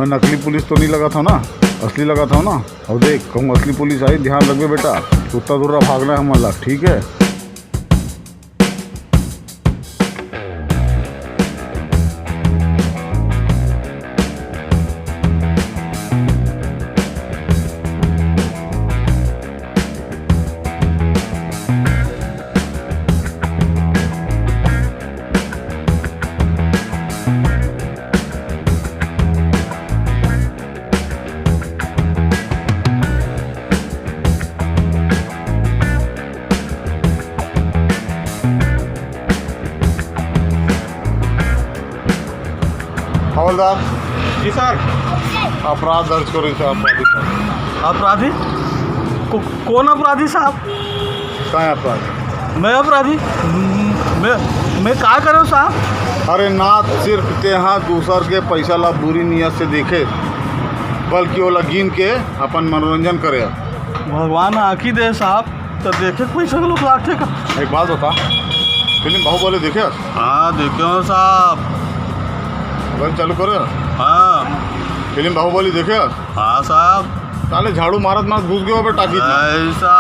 मैं नकली पुलिस तो नहीं लगा था ना, असली लगा था ना। और देख कहूँ असली पुलिस आई, ध्यान रखबे बेटा, कुत्ता दुर्रा भागना है हमारा, ठीक है। हवलदार जी सर। अपराध दर्ज करो इसे अपराधी पर। अपराधी? कौन अपराधी साहब? क्या है अपराध? मैं अपराधी? मैं क्या करूँ साहब? अरे ना सिर्फ तेहा दूसर के पैसा ला बुरी नियत से देखे, बल्कि वो गिन के अपन मनोरंजन करे। भगवान आँखी दे साहब, तो देखे पैसा के लोग लाटे का। एक बात बता, फिल्म बाहुबली देखे? हाँ देखे हो साहब। बंद चालू करो। हाँ फिल्म बाहुबली देखे? हाँ साहब। साले झाड़ू मारत मारत घुस गए टाकी में। ऐसा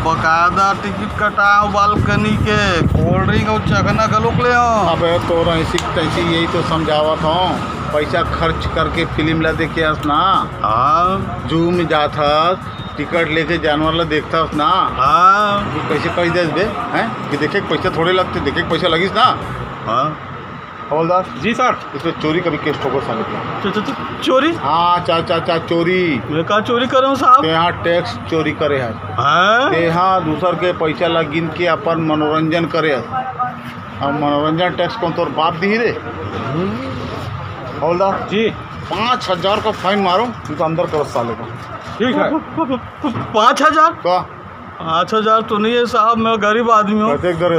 बकायदा टिकट कटाओ बालकनी के, कोल्ड ड्रिंक और चखना गलोक ले आओ। अबे तो ऐसी तैसी यही तो समझावत हूँ, पैसा खर्च करके फिल्म ला देखे हस ना। हाँ जू में जात हस, टिकट लेके जानवर ला देखता हस ना। हाँ कैसे कह दे बे हैं कि देखे पैसे थोड़े लगते, देखे पैसा लगिस ना। हाँ। हवलदार जी सर। इसमें चोरी कभी केस ठोको साले के। चोरी? हाँ चा चोरी। मैं का चोरी करूँ साहब? यहाँ टैक्स चोरी करे है, यहाँ दूसर के पैसा ला गिन के अपन मनोरंजन करे है। और मनोरंजन टैक्स कौन तोर बाप दी रे? हवलदार जी 5,000 का फाइन मारो, तू तो अंदर करो साले को। ठीक है। 5,000? का 5,000 तो नहीं है साहब, मैं गरीब आदमी हूँ। प्रत्येक दर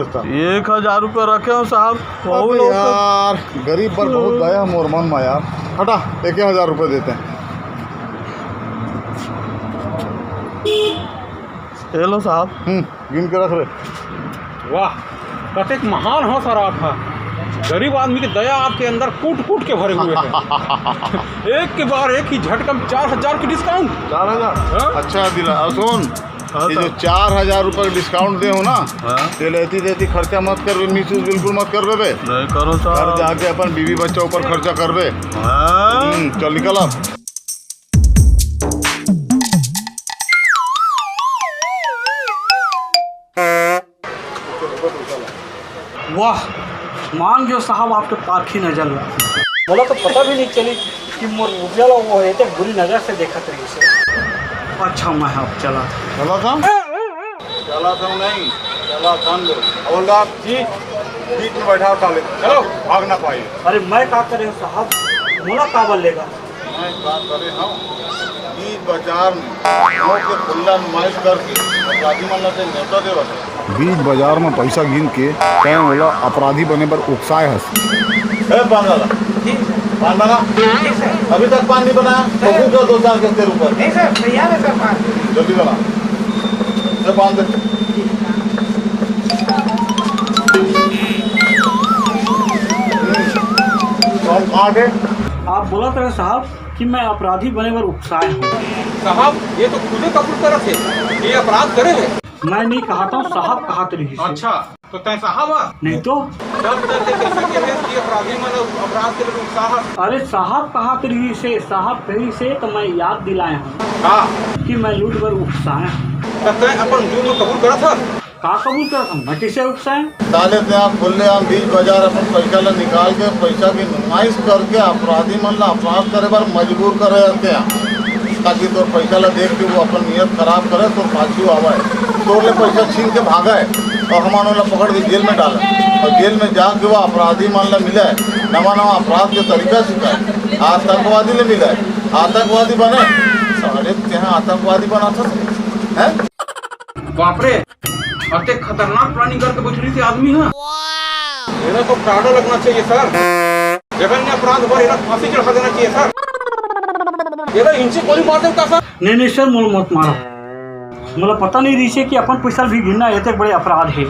1,000 रुपये रखे हो साहब। अबे यार गरीब पर बहुत दया मोर मन में यार। हटा 1,000 रुपये देते हैं। हेलो साहब। गिन के रख रहे। वाह, कतेक महान हो सर आप। गरीब आदमी की दया आपके अंदर कूट कूट के भरे हुए हैं। एक के बार एक ही झटका 4,000 की डिस्काउंट। 4,000? अच्छा दिला। और सुन, ये जो 4,000 रुपये डिस्काउंट दे हो ना, ते लेती देती खर्चा मत कर, मिसयूज बिल्कुल मत कर बे। नहीं करो साहब। घर जाके अपन बीवी बच्चों ऊपर खर्चा कर बे। चल निकल अब। वाह, मांग जो साहब आपके पार्क ही नजर ला। बोला तो पता भी नहीं चली कि मोर रुपया ला वो है बुरी नजर से देखा तरीके से। अच्छा मैं अब चला था नहीं चला था। हवलदार जी बीच में बैठा साले, चलो भाग ना पाए। अरे मैं क्या करे साहब, मोला काबल लेगा। मैं बात करे हम बीच बाजार में के खुला नुमाइश करके अपराधी मन से न्योता देवा। बीच बाजार में पैसा गिन के कहीं बोला अपराधी बने पर उकसाए हस। पान वाला पान बना, अभी तक पान नहीं बनाया। 2 के तेरे ऊपर नहीं सर, तैयार है सर पान। जल्दी बना, पान दे। आप बोला करे साहब कि मैं अपराधी बने पर उकसाए हूँ। साहब ये तो खुदे कबूल करे थे, ये अपराध करे है। मैं नहीं कहा था, साहब कहा तरीके से। अच्छा तो तय साहब नहीं तो अपराधी मन अपराध के लिए साहब। अरे साहब कहा तरीके से, साहब कही से तो मैं याद दिलाया हूँ कि मैं लूट कर उकसाया। तय अपन जुर्म कबूल करा था। का कबूल करा था, मैं किसे उकसाए? साले ते आप खुले आम बीच बाजार अपन पैसा ला निकाल के पैसा की नुमाइश करके अपराधी मन ला अपराध करे बार मजबूर करे रहते हैं, ताकि तो पैसा ला देख के वो अपन नियत खराब करे तो पाछू आवाए, तो ले पैसा छीन के भागा है और हमारे ला पकड़ के जेल में डाला। और जेल में जाके वो अपराधी मन ला मिला है, नवा अपराध के तरीका सिखाए, आतंकवादी ले मिला है, आतंकवादी बने। साले यहाँ आतंकवादी बना था है। बाप रे, अते खतरनाक प्लानिंग करके बैठी थी आदमी है। इन्हें तो प्राणा लगना चाहिए सर, जघन्य अपराध पर इन्हें फांसी चढ़ा देना चाहिए सर। ये इनसे गोली मार दे का सर। नहीं सर, मोल मत मारो, मुझे पता नहीं रही कि अपन पैसा भी गिनना ये बड़े अपराध है।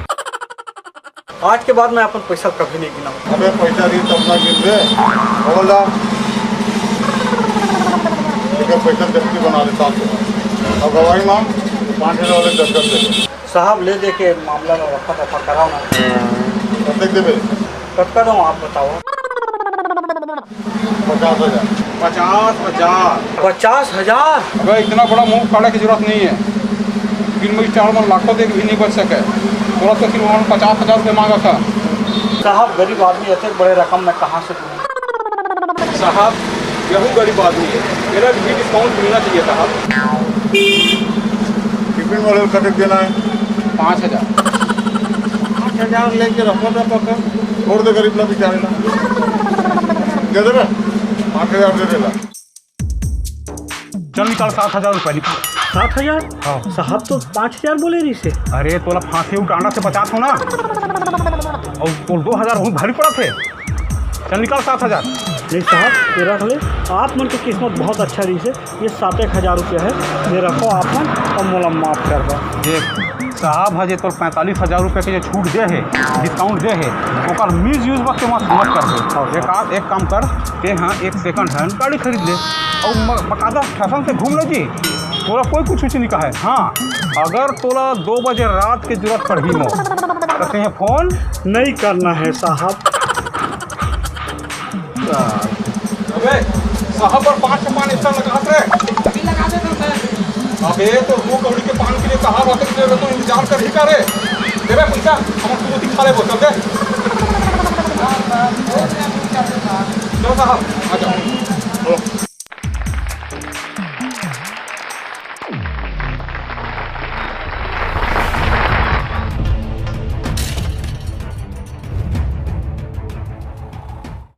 आज के बाद मैं अपन पैसा कभी नहीं गिना। अबे पैसा दी तब ना गिन दे। लेकर पैसा जब्ती बना ले 700 और गवाही मांग 5,000 वाले दस्खत दे दे। साहब ले दे के मामला में रफा दफा कराओ ना। कब देवे? कब का दूँ आप बताओ। 50,000। 50,000। अबे इतना बड़ा मुंह काढ़े की जरूरत नहीं है। फिल्म स्टार में लाखों देख भी नहीं बच सके। तुरंत तो फिर उन्होंने 50,000 रुपये मांगा था। साहब गरीब आदमी इतने बड़े रकम में कहाँ से दूँ। साहब यही गरीब आदमी है, मेरा भी डिस्काउंट मिलना चाहिए साहब। टिफिन वाले को कटक देना है 5,000। 8,000 लेके रखो ना पक्का, छोड़ दे गरीब लोग बेचारे ना। दे देगा 8,000 दे देगा। चल निकाल 7,000 रुपये निकाल। 7,000? हाँ। साहब तो 5,000 बोले रही से। अरे तोला फांसी उठाना से 50 हो ना, और तो 2,000 वहीं भारी पड़ा थे। चल निकाल 7,000। नहीं साहब ये रख ले, आप मन की किस्मत बहुत अच्छा रही से। ये 7,000 रुपया है, ये रखो आप मन और मोला माफ़ कर दो। देख साहब हजे तो 45,000 रुपये के जो छूट दे है, डिस्काउंट दे है, ओकर मिस यूज वक्त मत कर दे। एक काम कर के हाँ एक सेकंड हैंड गाड़ी खरीद ले और बकायदा फैशन से घूम ले जी। तोरा कोई कुछ नहीं कहा है। हाँ अगर तोला 2 बजे रात की जरूरत पड़ी हो तो कहीं फ़ोन नहीं करना है साहब। अबे साहब और 5 पान एक्स्ट्रा लगा रे। अभी लगा दे तो मैं। अबे तो 2 कौड़ी के पान के लिए साहब आते के तो इंतजार कर ही करे। दे बे पैसा, हम तू दिखा ले बोल दे। चलो साहब आ जाओ।